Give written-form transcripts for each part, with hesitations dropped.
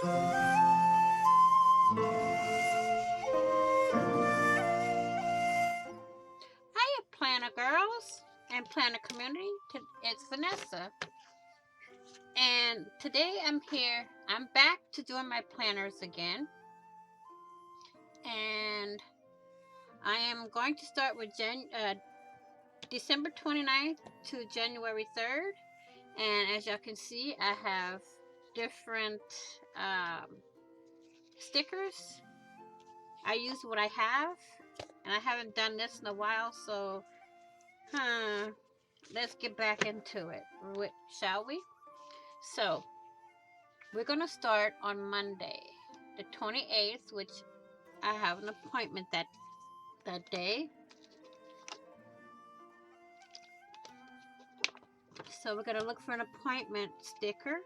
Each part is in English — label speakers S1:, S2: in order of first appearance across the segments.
S1: Hiya, planner girls and planner community. It's Vanessa, and today I'm here. I'm back to doing my planners again, and I am going to start with December 29th to January 3rd. And as y'all can see, I have different stickers. I use what I have, and I haven't done this in a while, so let's get back into it, shall we? So we're gonna start on Monday, the 28th, which I have an appointment that day. So we're gonna look for an appointment sticker.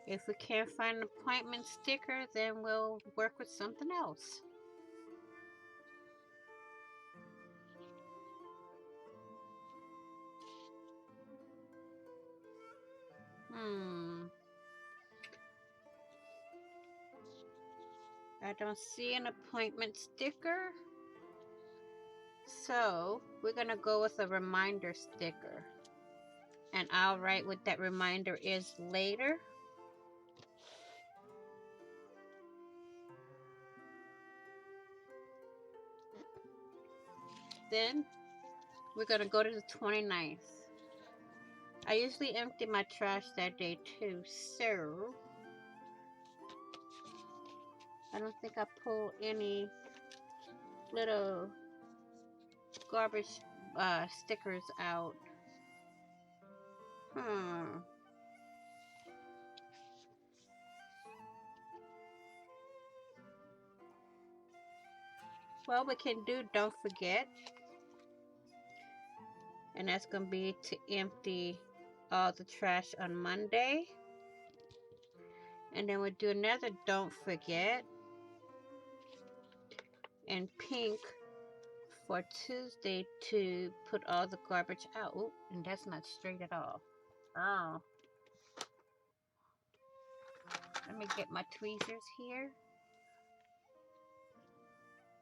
S1: If we can't find an appointment sticker, then we'll work with something else. I don't see an appointment sticker. So we're gonna go with a reminder sticker. And I'll write what that reminder is later. Then we're gonna go to the 29th. I usually empty my trash that day too, so I don't think I pull any little garbage stickers out. Well, we can do don't forget, and that's gonna be to empty all the trash on Monday. And then we'll do another don't forget in pink for Tuesday to put all the garbage out. Ooh, and that's not straight at all. Oh. Let me get my tweezers here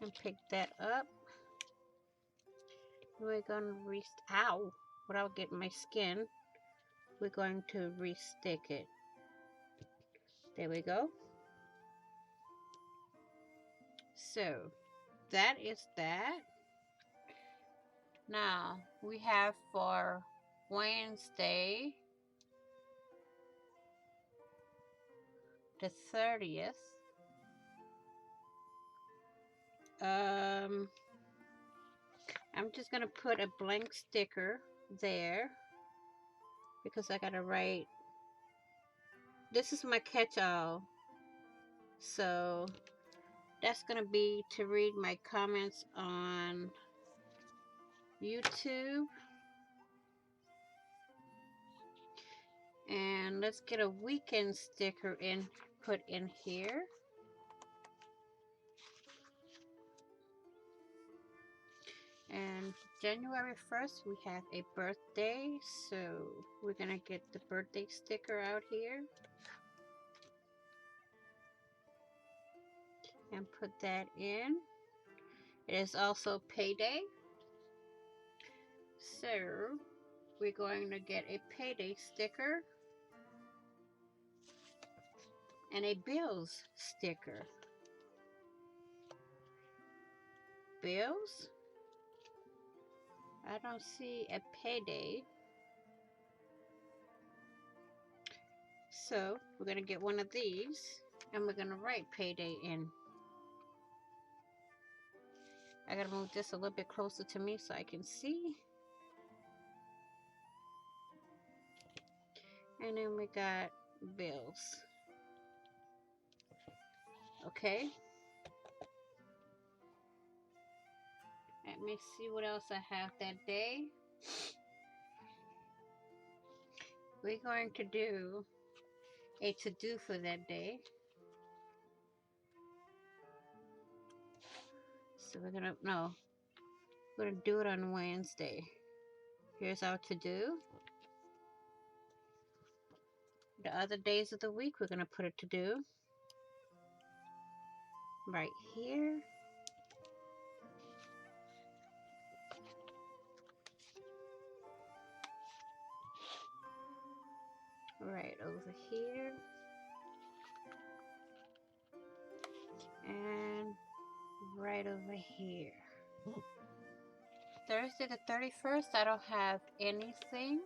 S1: and pick that up. We're gonna ow, without getting my skin, we're going to restick it. There we go. So that is that. Now we have for Wednesday the 30th. I'm just gonna put a blank sticker there because I gotta write. This is my catch-all, so that's gonna be to read my comments on YouTube. And let's get a weekend sticker put in here. And January 1st, we have a birthday, so we're gonna get the birthday sticker out here and put that in. It is also payday, so we're going to get a payday sticker and a bills sticker. Bills? I don't see a payday. So we're gonna get one of these and we're gonna write payday in. I gotta move this a little bit closer to me so I can see. And then we got bills. Okay. Let me see what else I have that day. We're going to do a to-do for that day. So we're gonna do it on Wednesday. Here's our to-do. The other days of the week, we're going to put it to do right here. Right over here. And right over here. Thursday the 31st, I don't have anything.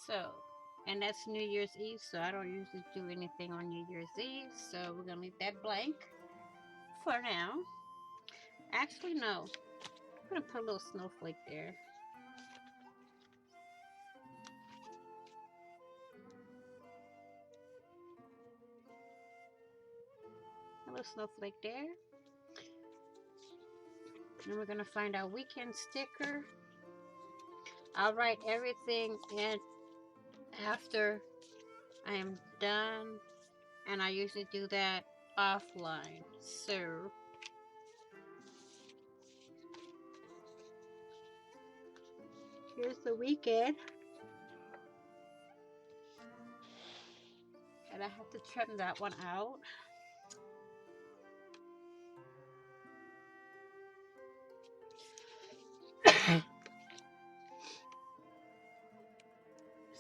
S1: So, and that's New Year's Eve, so I don't usually do anything on New Year's Eve, so we're gonna leave that blank for now. Actually, no. I'm gonna put a little snowflake there. A little snowflake there. And we're gonna find our weekend sticker. I'll write everything in after I am done, and I usually do that offline. So here's the weekend, and I have to trim that one out.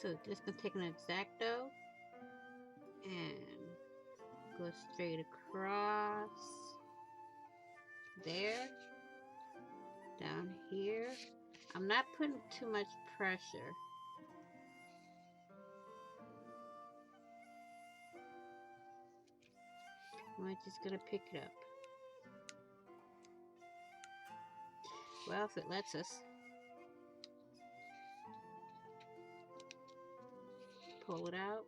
S1: So just gonna take an X-Acto and go straight across there, down here. I'm not putting too much pressure. I'm just gonna pick it up. Well, if it lets us. Pull it out.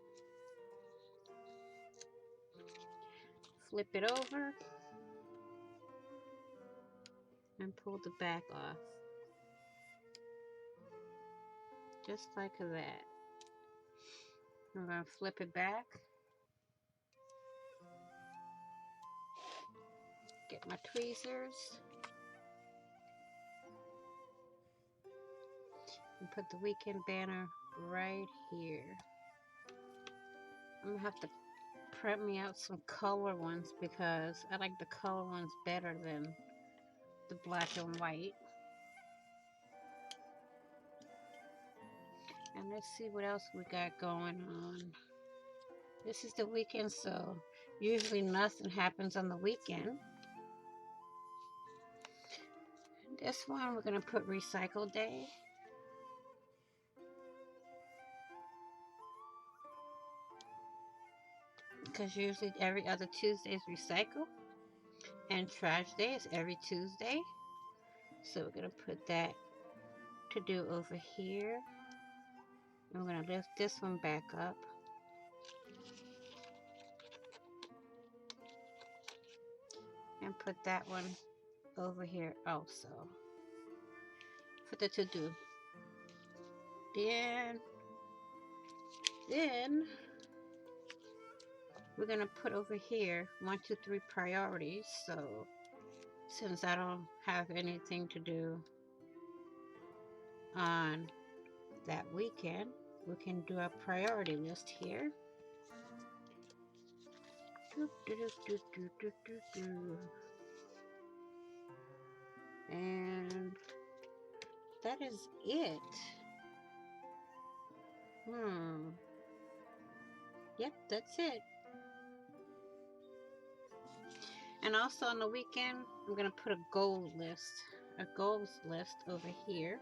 S1: Flip it over. And pull the back off. Just like that. I'm going to flip it back. Get my tweezers. And put the weekend banner right here. I'm going to have to print me out some color ones because I like the color ones better than the black and white. And let's see what else we got going on. This is the weekend, so usually nothing happens on the weekend. This one we're going to put recycle day. Because usually every other Tuesday is recycle. And trash day is every Tuesday. So we're going to put that to do over here. And we're going to lift this one back up. And put that one over here also. For the to do. Then we're going to put over here 1, 2, 3 priorities. So since I don't have anything to do on that weekend, we can do a priority list here. And that is it. Yep, that's it. And also on the weekend, I'm going to put a goals list over here.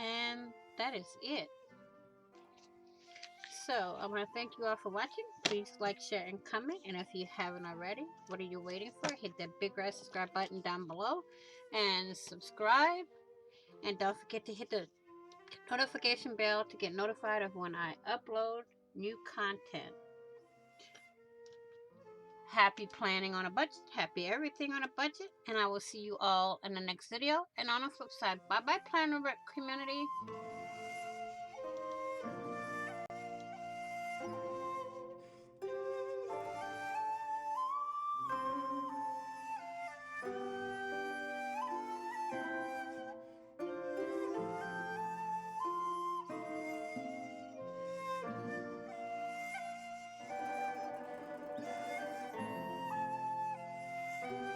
S1: And that is it. So I want to thank you all for watching. Please like, share, and comment. And if you haven't already, what are you waiting for? Hit that big red subscribe button down below and subscribe. And don't forget to hit the notification bell to get notified of when I upload new content. Happy planning on a budget. Happy everything on a budget. And I will see you all in the next video. And on the flip side, bye bye Planner community.